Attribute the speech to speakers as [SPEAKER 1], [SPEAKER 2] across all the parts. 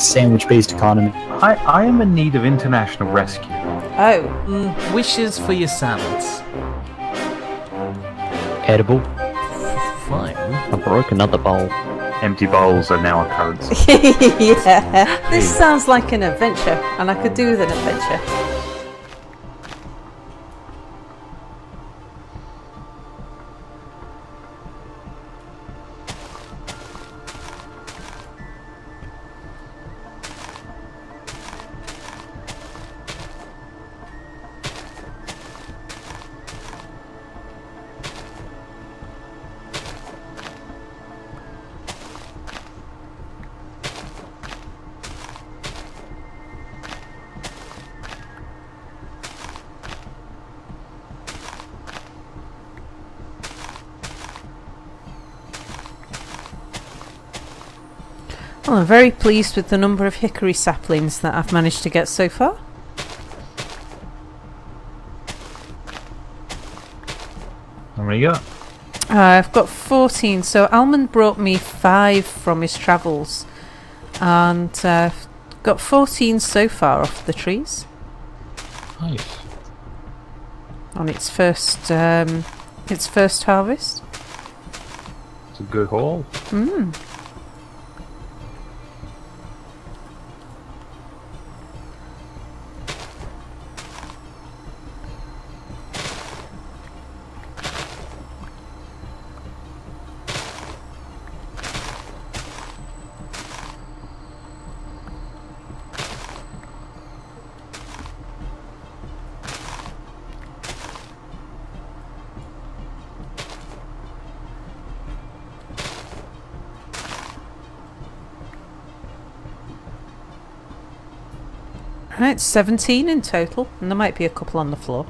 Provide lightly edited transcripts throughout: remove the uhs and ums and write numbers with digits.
[SPEAKER 1] sandwich-based economy.
[SPEAKER 2] I am in need of international rescue.
[SPEAKER 3] Oh.
[SPEAKER 4] Wishes for your salads.
[SPEAKER 1] Edible.
[SPEAKER 4] Fine.
[SPEAKER 5] I broke another bowl.
[SPEAKER 2] Empty bowls are now a currency.
[SPEAKER 3] Yeah. This sounds like an adventure, and I could do with an adventure. Well, I'm very pleased with the number of hickory saplings that I've managed to get so far.
[SPEAKER 2] How many you got?
[SPEAKER 3] I've got 14, so Almond brought me 5 from his travels, and I've got 14 so far off the trees.
[SPEAKER 5] Nice.
[SPEAKER 3] On its first harvest.
[SPEAKER 2] It's a good haul.
[SPEAKER 3] Right, 17 in total, and there might be a couple on the floor.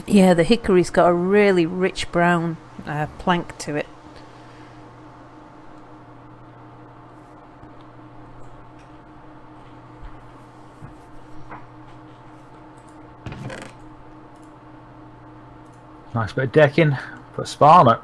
[SPEAKER 3] Yeah, the hickory's got a really rich brown plank to it.
[SPEAKER 2] Nice bit of decking. Put a spa on it.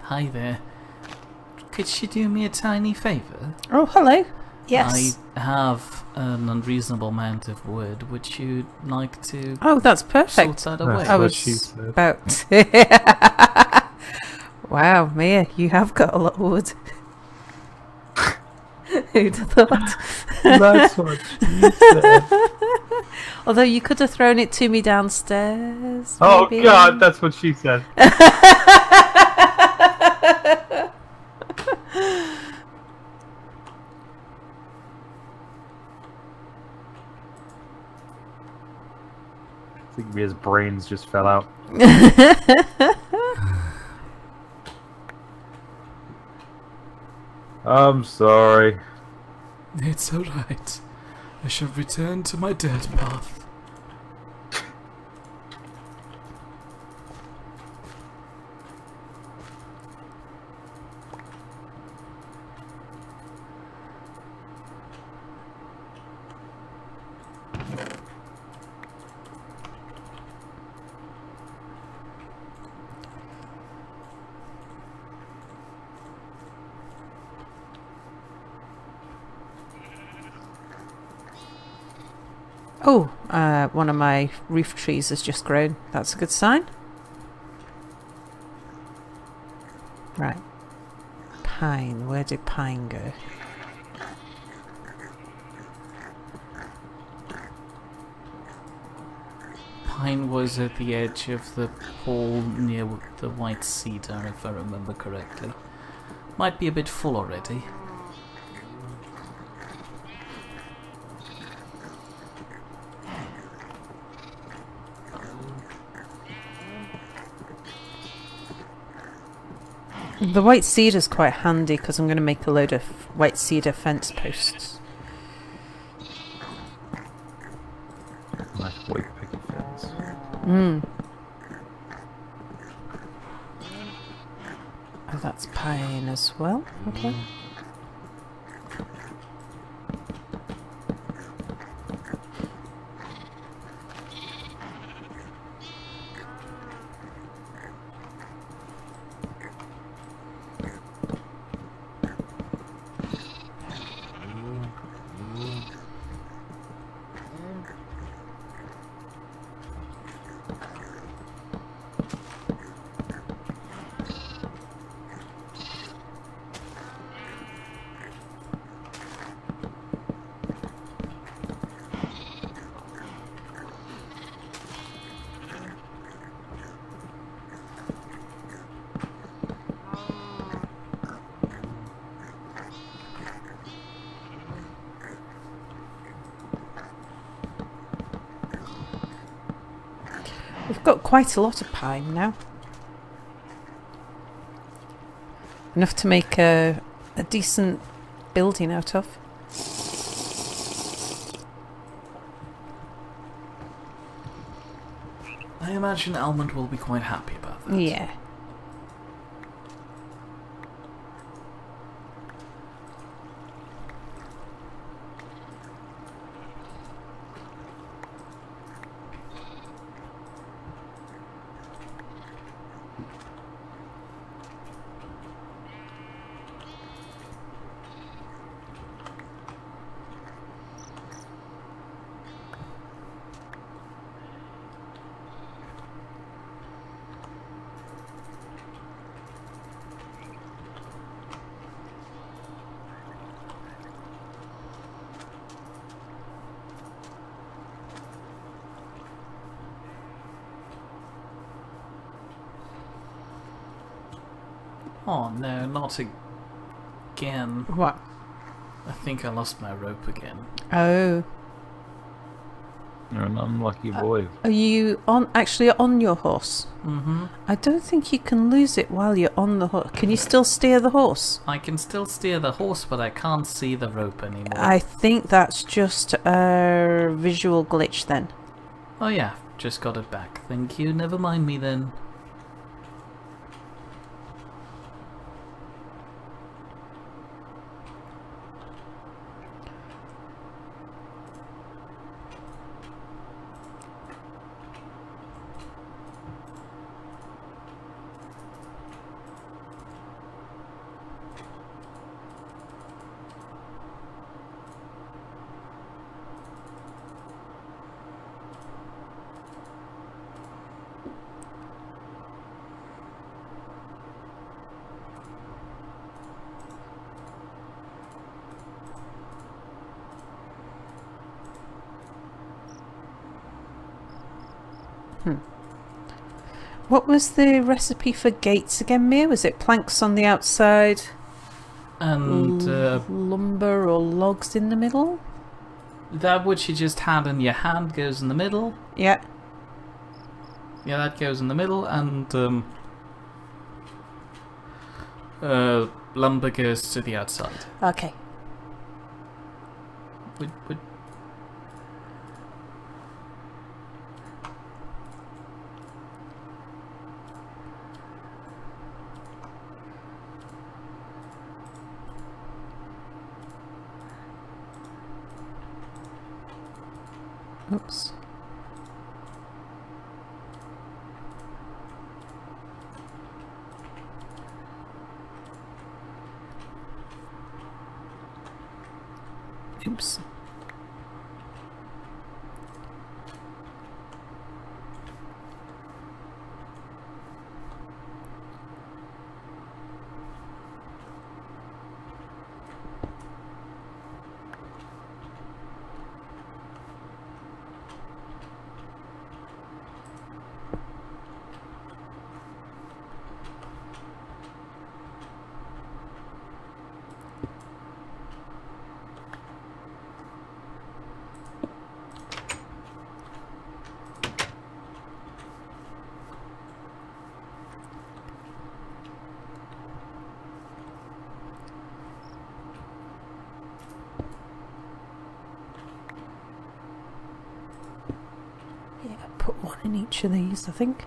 [SPEAKER 4] Hi there. Could you do me a tiny favour?
[SPEAKER 3] Oh, hello. Yes.
[SPEAKER 4] I have an unreasonable amount of wood. Would you like to
[SPEAKER 3] Oh, that's perfect.
[SPEAKER 4] sort that away?
[SPEAKER 2] That's
[SPEAKER 3] I
[SPEAKER 2] what
[SPEAKER 3] was
[SPEAKER 2] she said.
[SPEAKER 3] about. Wow, Mia, you have got a lot of wood. Who'd have thought?
[SPEAKER 2] That's what she said.
[SPEAKER 3] Although you could have thrown it to me downstairs.
[SPEAKER 2] Oh
[SPEAKER 3] maybe.
[SPEAKER 2] God, that's what she said. I think his brains just fell out. I'm sorry.
[SPEAKER 4] It's alright. I shall return to my dirt path.
[SPEAKER 3] Oh, one of my roof trees has just grown. That's a good sign. Right. Pine. Where did pine go?
[SPEAKER 4] Pine was at the edge of the hall near the white cedar, if I remember correctly. Might be a bit full already.
[SPEAKER 3] The white cedar's quite handy because I'm going to make a load of white cedar fence posts.
[SPEAKER 2] Nice white picket fence.
[SPEAKER 3] Oh, that's pine as well. Okay. We've got quite a lot of pine now. Enough to make a decent building out of.
[SPEAKER 4] I imagine Almond will be quite happy about that.
[SPEAKER 3] Yeah.
[SPEAKER 4] Oh no, not again.
[SPEAKER 3] What?
[SPEAKER 4] I think I lost my rope again.
[SPEAKER 3] Oh.
[SPEAKER 2] You're an unlucky boy.
[SPEAKER 3] Are you actually on your horse?
[SPEAKER 4] Mm-hmm.
[SPEAKER 3] I don't think you can lose it while you're on the horse. Can you still steer the horse?
[SPEAKER 4] I can still steer the horse, but I can't see the rope anymore.
[SPEAKER 3] I think that's just a visual glitch then.
[SPEAKER 4] Oh yeah, just got it back. Thank you. Never mind me then.
[SPEAKER 3] What was the recipe for gates again, Mia? Was it planks on the outside?
[SPEAKER 4] And
[SPEAKER 3] Lumber or logs in the middle?
[SPEAKER 4] that which you just had in your hand goes in the middle.
[SPEAKER 3] Yeah.
[SPEAKER 4] Yeah, that goes in the middle, and lumber goes to the outside.
[SPEAKER 3] Okay.
[SPEAKER 4] Would
[SPEAKER 3] Oops. Oops. Yeah, put one in each of these, I think.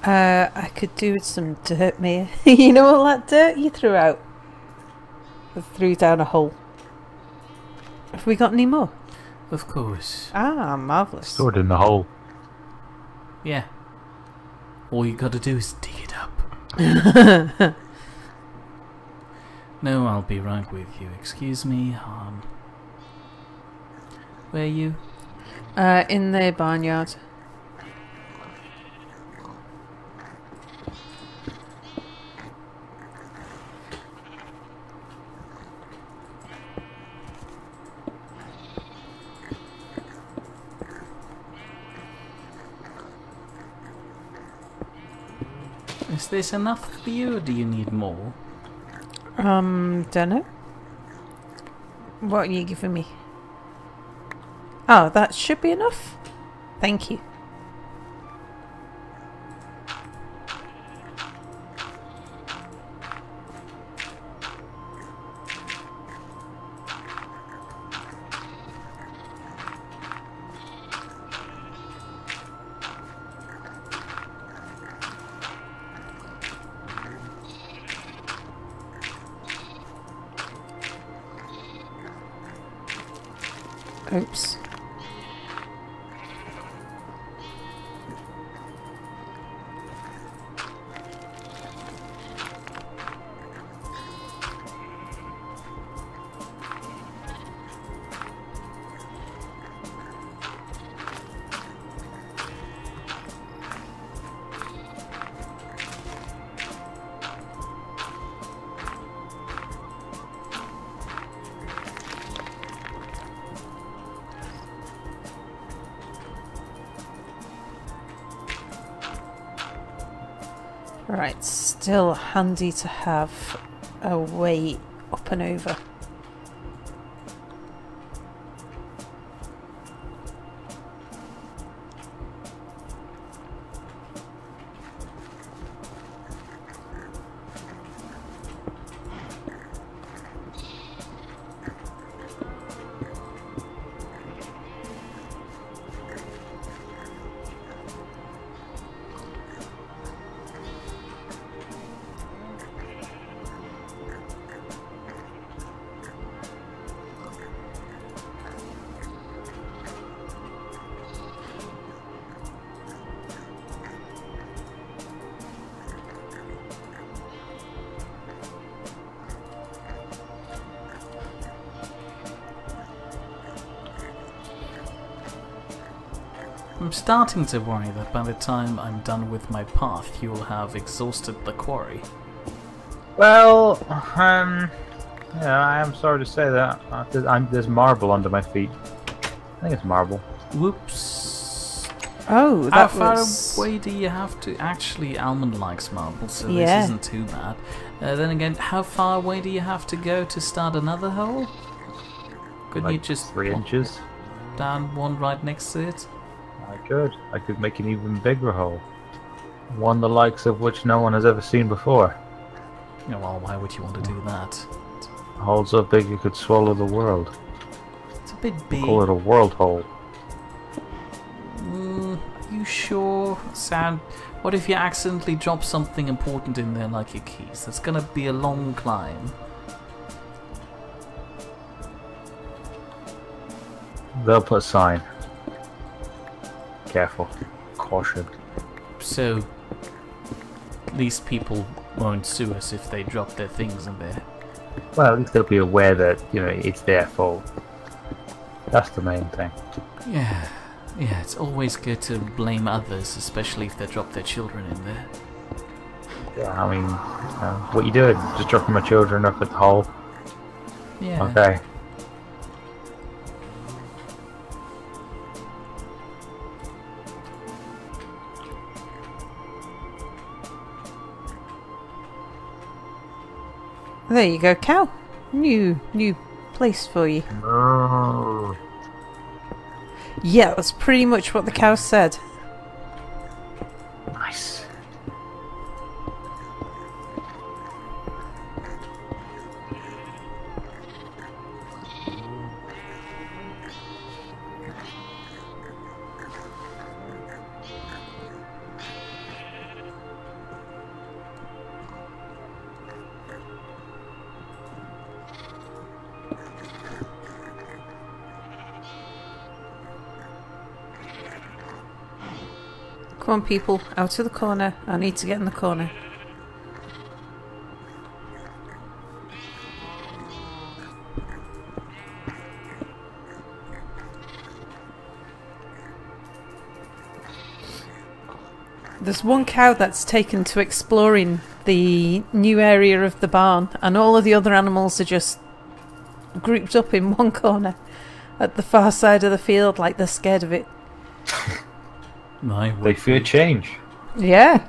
[SPEAKER 3] I could do with some dirt, Mia. You know all that dirt you threw out? I threw down a hole. Have we got any more?
[SPEAKER 4] of course.
[SPEAKER 3] Ah, marvellous.
[SPEAKER 2] Stored in the hole.
[SPEAKER 4] Yeah. All you gotta do is dig it up. No, I'll be right with you. Excuse me, where are you?
[SPEAKER 3] In the barnyard.
[SPEAKER 4] Is this enough for you, or do you need more?
[SPEAKER 3] Dunno. What are you giving me? Oh, that should be enough. Thank you. Oops. Right, still handy to have a way up and over.
[SPEAKER 4] I'm starting to worry that by the time I'm done with my path, you'll have exhausted the quarry.
[SPEAKER 2] Well, yeah, I am sorry to say that. There's marble under my feet. I think it's marble.
[SPEAKER 4] Whoops.
[SPEAKER 3] Oh,
[SPEAKER 4] How
[SPEAKER 3] that
[SPEAKER 4] far
[SPEAKER 3] was...
[SPEAKER 4] away do you have to... Actually, Almond likes marble, so
[SPEAKER 3] Yeah.
[SPEAKER 4] this isn't too bad. Then again, how far away do you have to go to start another hole? Couldn't you
[SPEAKER 2] Like
[SPEAKER 4] just
[SPEAKER 2] 3
[SPEAKER 4] put
[SPEAKER 2] inches.
[SPEAKER 4] down one right next to it?
[SPEAKER 2] I could. I could make an even bigger hole. One the likes of which no one has ever seen before.
[SPEAKER 4] Yeah, well, why would you want to do that?
[SPEAKER 2] A hole so big it could swallow the world.
[SPEAKER 4] It's a bit big.
[SPEAKER 2] Call it a world hole.
[SPEAKER 4] Are you sure, Sam? What if you accidentally drop something important in there, like your keys? That's gonna be a long climb.
[SPEAKER 2] They'll put a sign. Careful. Caution.
[SPEAKER 4] So, at least people won't sue us if they drop their things in there.
[SPEAKER 2] Well, at least they'll be aware that, you know, it's their fault. That's the main thing.
[SPEAKER 4] Yeah, it's always good to blame others, especially if they drop their children in there.
[SPEAKER 2] Yeah, I mean, what you doing? Just dropping my children up at the hole?
[SPEAKER 4] Yeah.
[SPEAKER 2] Okay.
[SPEAKER 3] There you go, cow. New place for you.
[SPEAKER 2] Oh.
[SPEAKER 3] Yeah, that's pretty much what the cow said.
[SPEAKER 2] Nice.
[SPEAKER 3] Come on, people, out of the corner. I need to get in the corner. There's one cow that's taken to exploring the new area of the barn, and all of the other animals are just grouped up in one corner at the far side of the field like they're scared of it.
[SPEAKER 2] They fear change.
[SPEAKER 3] Yeah.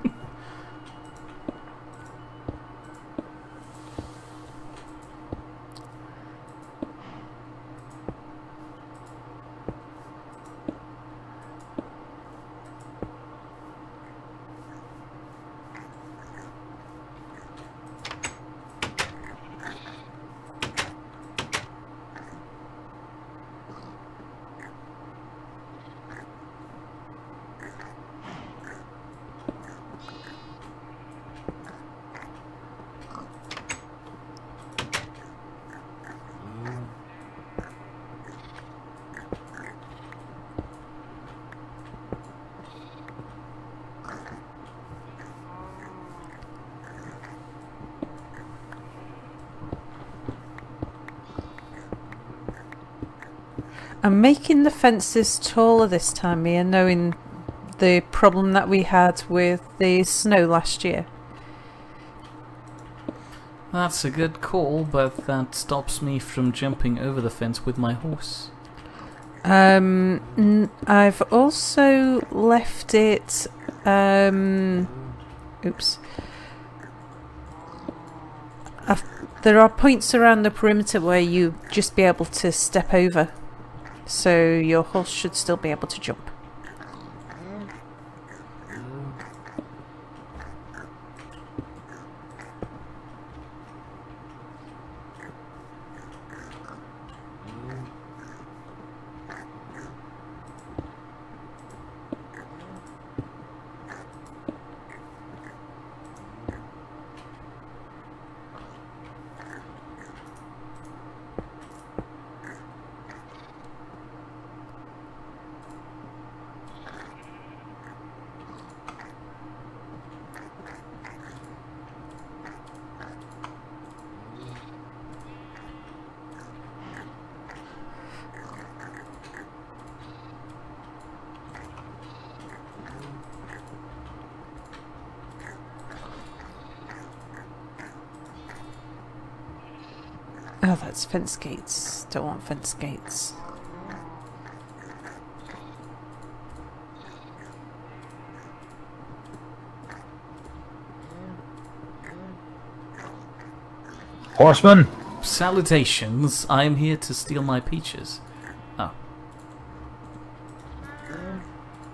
[SPEAKER 3] I'm making the fences taller this time, Mia, knowing the problem that we had with the snow last year.
[SPEAKER 4] That's a good call, but that stops me from jumping over the fence with my horse.
[SPEAKER 3] I've also left it... oops. There are points around the perimeter where you just be able to step over. So your horse should still be able to jump. Oh, that's fence gates. Don't want fence gates.
[SPEAKER 2] Horseman!
[SPEAKER 4] Salutations, I am here to steal my peaches. Oh.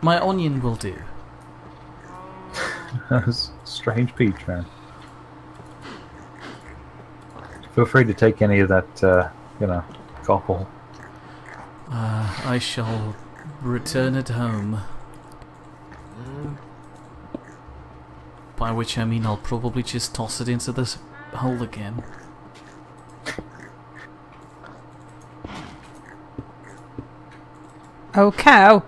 [SPEAKER 4] My onion will do.
[SPEAKER 2] That's a strange peach, man. Feel free to take any of that, you know, copple.
[SPEAKER 4] I shall return it home. By which I mean I'll probably just toss it into this hole again.
[SPEAKER 3] Oh, cow!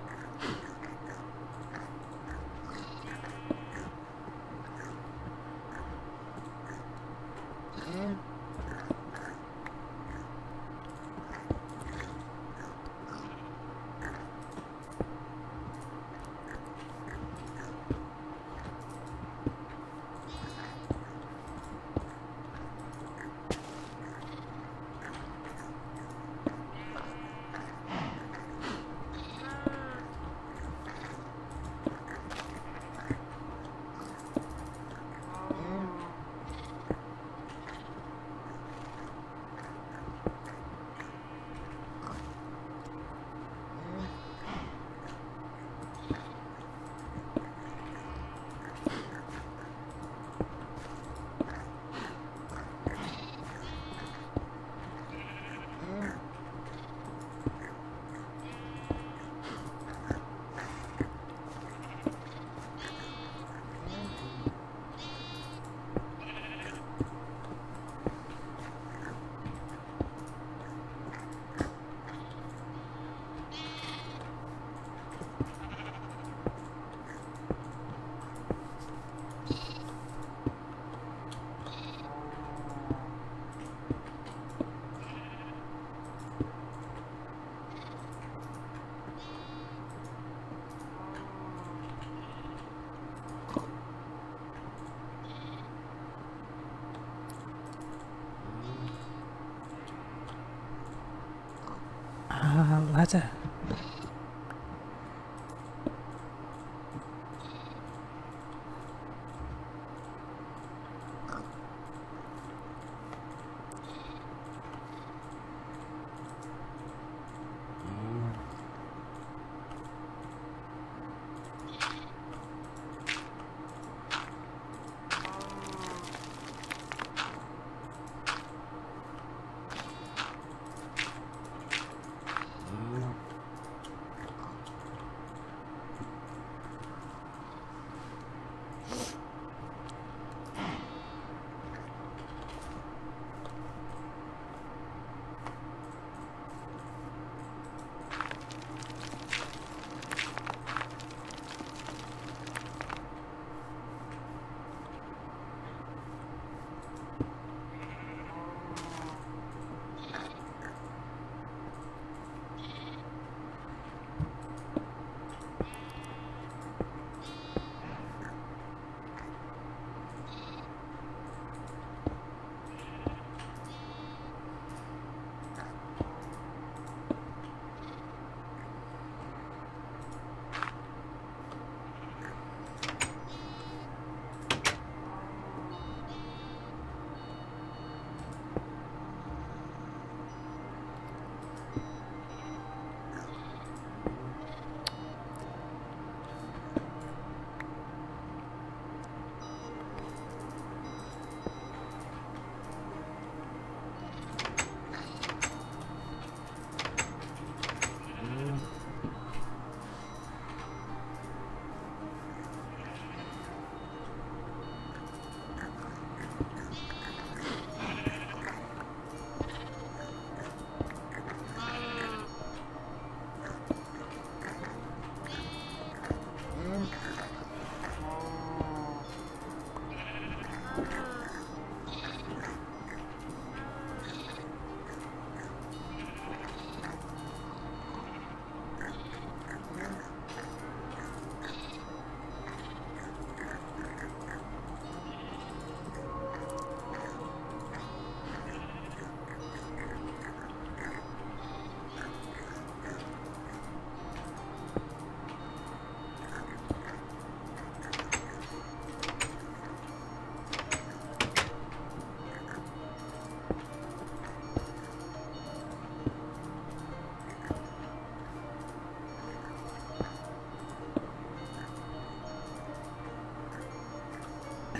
[SPEAKER 3] Ladder.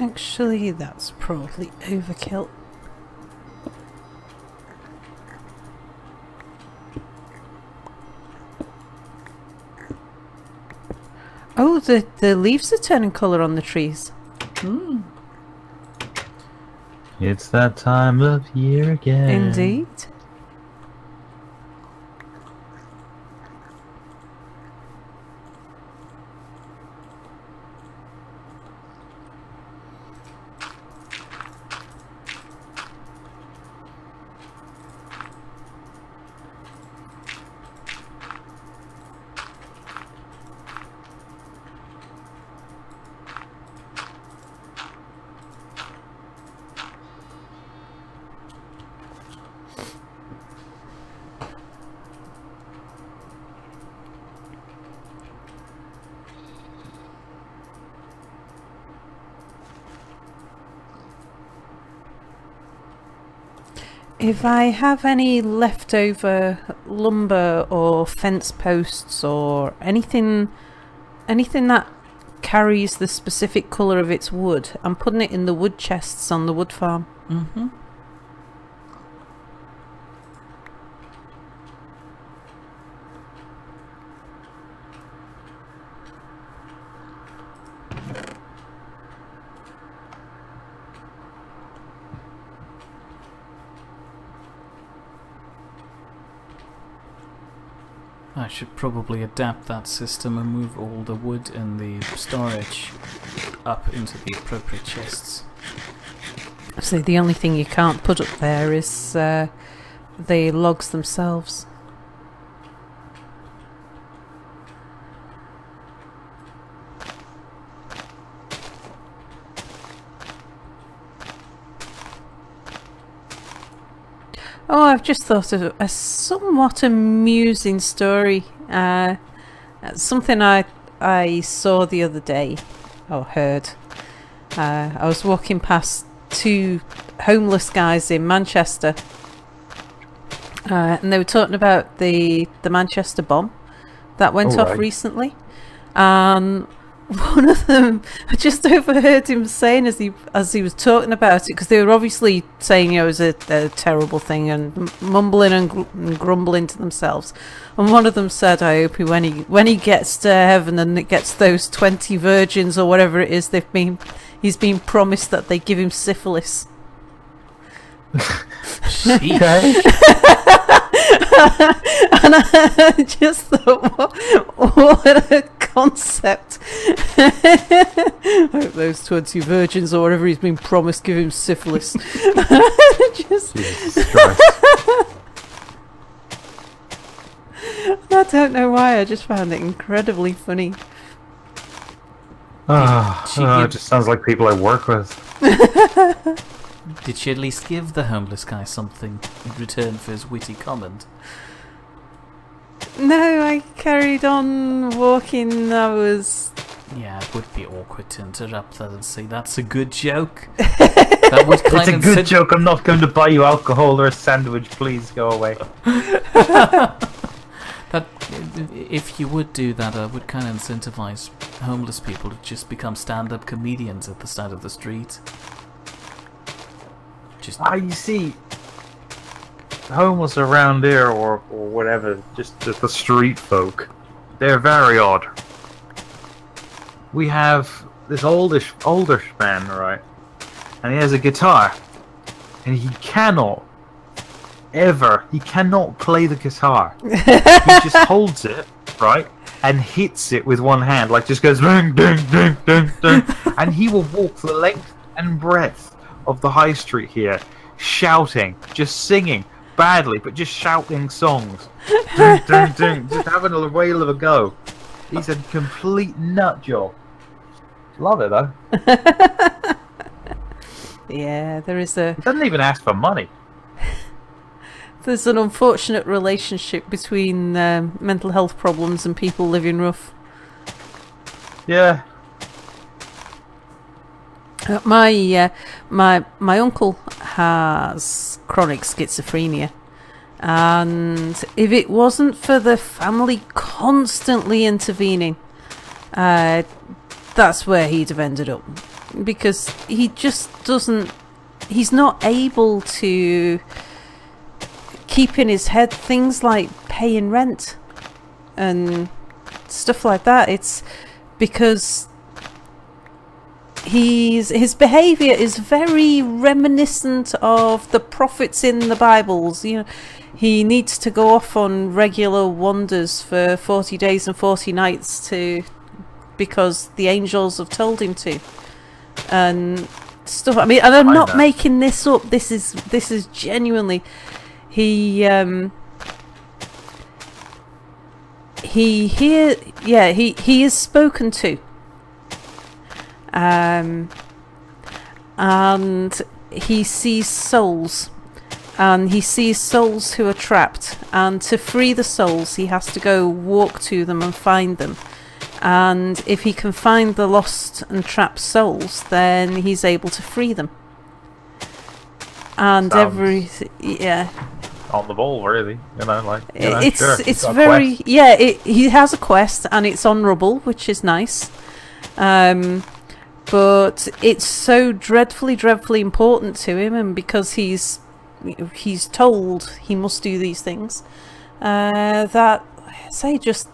[SPEAKER 3] Actually, that's probably overkill. Oh, the leaves are turning colour on the trees.
[SPEAKER 4] Hmm.
[SPEAKER 2] It's that time of year again.
[SPEAKER 3] Indeed. If I have any leftover lumber or fence posts or anything that carries the specific colour of its wood, I'm putting it in the wood chests on the wood farm.
[SPEAKER 4] Mm-hmm. I should probably adapt that system and move all the wood and the storage up into the appropriate chests.
[SPEAKER 3] So the only thing you can't put up there is the logs themselves. Oh, I've just thought of a somewhat amusing story. Something I saw the other day, or heard. I was walking past two homeless guys in Manchester, and they were talking about the Manchester bomb that went off recently. One of them, I just overheard him saying as he was talking about it, because they were obviously saying it was a terrible thing and mumbling and grumbling to themselves. And one of them said, "I hope when he gets to heaven and it gets those 20 virgins or whatever it is he's been promised that they give him syphilis." And I just thought, what a concept. I hope those 20 virgins or whatever he's been promised give him syphilis. Just I don't know why, I just found it incredibly funny.
[SPEAKER 2] It just sounds like people I work with.
[SPEAKER 4] Did she at least give the homeless guy something in return for his witty comment?
[SPEAKER 3] No, I carried on walking.
[SPEAKER 4] Yeah, it would be awkward to interrupt that and say, "That's a good joke." That would
[SPEAKER 2] It's a good joke, I'm not going to buy you alcohol or a sandwich, please go away.
[SPEAKER 4] That, if you would do that, I would kind of incentivize homeless people to just become stand-up comedians at the side of the street.
[SPEAKER 2] You see, homeless around here or whatever, just the street folk, they're very odd. We have this oldish man, right, and he has a guitar, and he cannot play the guitar. He just holds it, right, and hits it with one hand, like just goes ding ding ding ding ding, and he will walk the length and breadth of the high street here, shouting, just singing badly, but just shouting songs, ding, ding, ding, just having a whale of a go. He's a complete nut job. Love it though.
[SPEAKER 3] Yeah, there is
[SPEAKER 2] He doesn't even ask for money.
[SPEAKER 3] There's an unfortunate relationship between mental health problems and people living rough.
[SPEAKER 2] Yeah.
[SPEAKER 3] My uncle has chronic schizophrenia, and if it wasn't for the family constantly intervening, that's where he'd have ended up. because he just doesn't. He's not able to keep in his head things like paying rent and stuff like that. It's because his behaviour is very reminiscent of the prophets in the Bibles. You know, he needs to go off on regular wanders for 40 days and 40 nights because the angels have told him to, and stuff. I mean, and I'm not making this up. This is genuinely. He is spoken to, and he sees souls, and he sees souls who are trapped, and to free the souls he has to go walk to them and find them. And if he can find the lost and trapped souls, then he's able to free them. And
[SPEAKER 2] on the ball, really, you know, like
[SPEAKER 3] it's very he has a quest and it's honourable, which is nice, but it's so dreadfully important to him, and because he's told he must do these things, that say just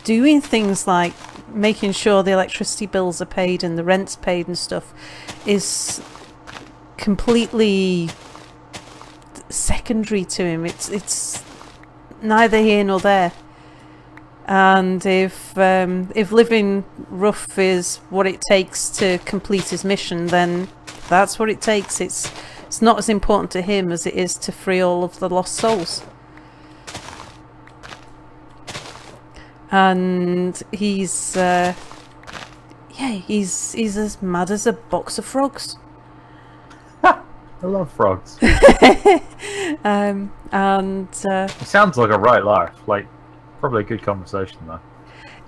[SPEAKER 3] doing things like making sure the electricity bills are paid and the rent's paid and stuff is completely secondary to him. It's neither here nor there. And if living rough is what it takes to complete his mission, then that's what it takes. It's not as important to him as it is to free all of the lost souls. And he's as mad as a box of frogs.
[SPEAKER 2] I love frogs.
[SPEAKER 3] It
[SPEAKER 2] sounds like a right life. Like, probably a good conversation though.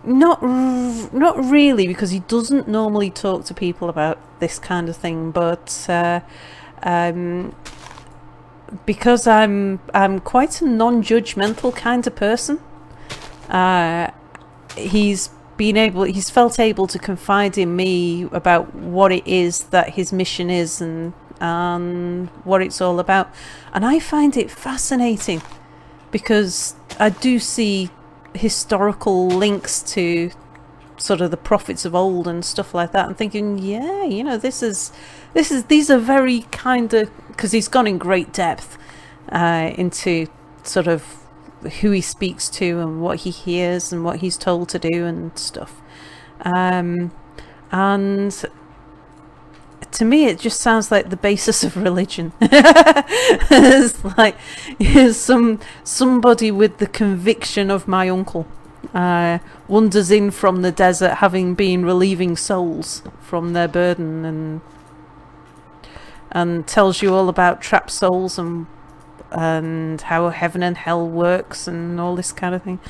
[SPEAKER 3] Not really, because he doesn't normally talk to people about this kind of thing. But because I'm quite a non-judgmental kind of person. He's felt able to confide in me about what it is that his mission is and what it's all about, and I find it fascinating because I do see historical links to sort of the prophets of old and stuff like that, and thinking, yeah, you know, these are very kind of, because he's gone in great depth into sort of who he speaks to and what he hears and what he's told to do and stuff, and to me it just sounds like the basis of religion. It's like somebody with the conviction of my uncle wanders in from the desert, having been relieving souls from their burden, and tells you all about trapped souls and how heaven and hell works and all this kind of thing.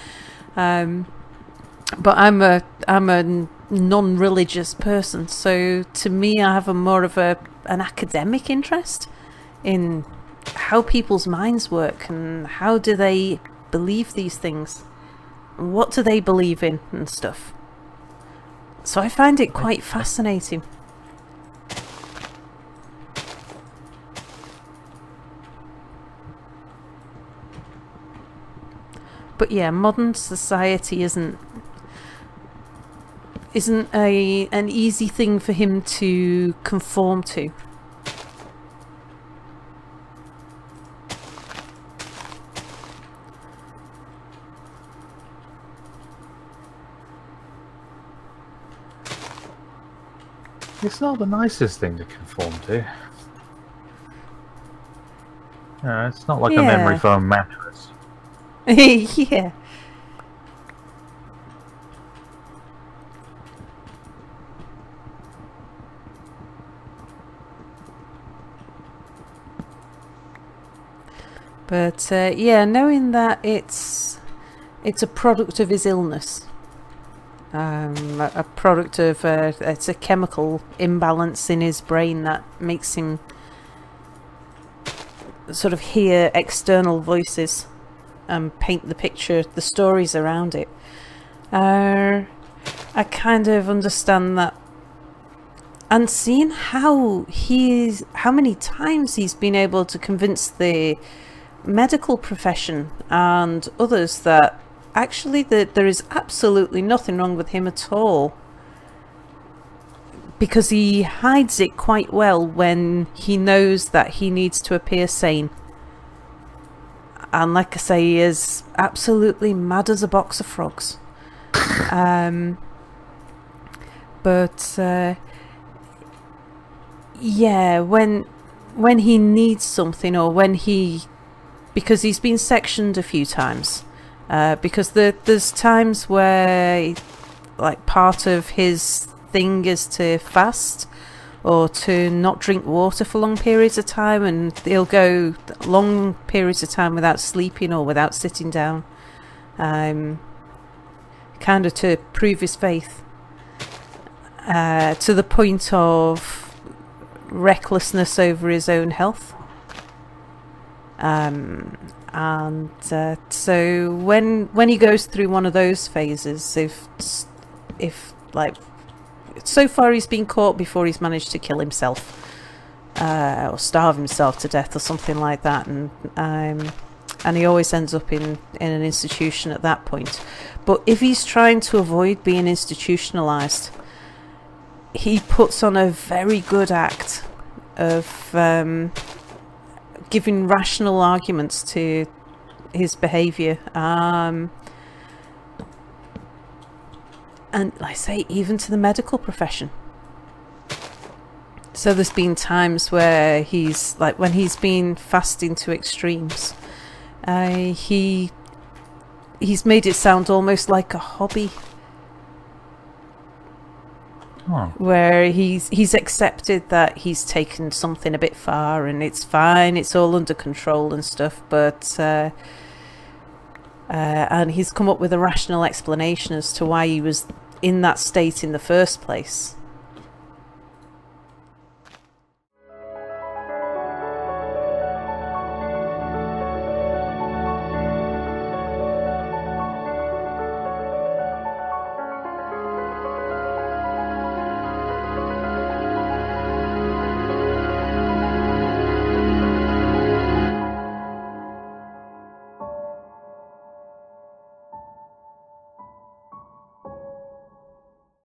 [SPEAKER 3] But I'm a non-religious person, so to me I have more of an academic interest in how people's minds work and how do they believe these things, what do they believe in and stuff. So I find it quite fascinating. But yeah, modern society isn't an easy thing for him to conform to.
[SPEAKER 2] It's not the nicest thing to conform to. No, it's not like a memory foam mattress.
[SPEAKER 3] Yeah. But yeah, knowing that it's a product of his illness, a product of it's a chemical imbalance in his brain that makes him sort of hear external voices and paint the picture, the stories around it. I kind of understand that and seeing how many times he's been able to convince the medical profession and others that actually there is absolutely nothing wrong with him at all, because he hides it quite well when he knows that he needs to appear sane. And like I say, he is absolutely mad as a box of frogs. Yeah, when he needs something, or because he's been sectioned a few times, because there's times where like part of his thing is to fast or to not drink water for long periods of time, and he'll go long periods of time without sleeping or without sitting down, kind of to prove his faith, to the point of recklessness over his own health. So when he goes through one of those phases, if like, so far he's been caught before he's managed to kill himself, or starve himself to death or something like that, and he always ends up in an institution at that point. But if he's trying to avoid being institutionalized, he puts on a very good act of giving rational arguments to his behaviour, and like I say, even to the medical profession. So there's been times where he's like, when he's been fasting to extremes, he's made it sound almost like a hobby.
[SPEAKER 2] Oh.
[SPEAKER 3] Where he's accepted that he's taken something a bit far, and it's fine, it's all under control and stuff, but and he's come up with a rational explanation as to why he was in that state in the first place.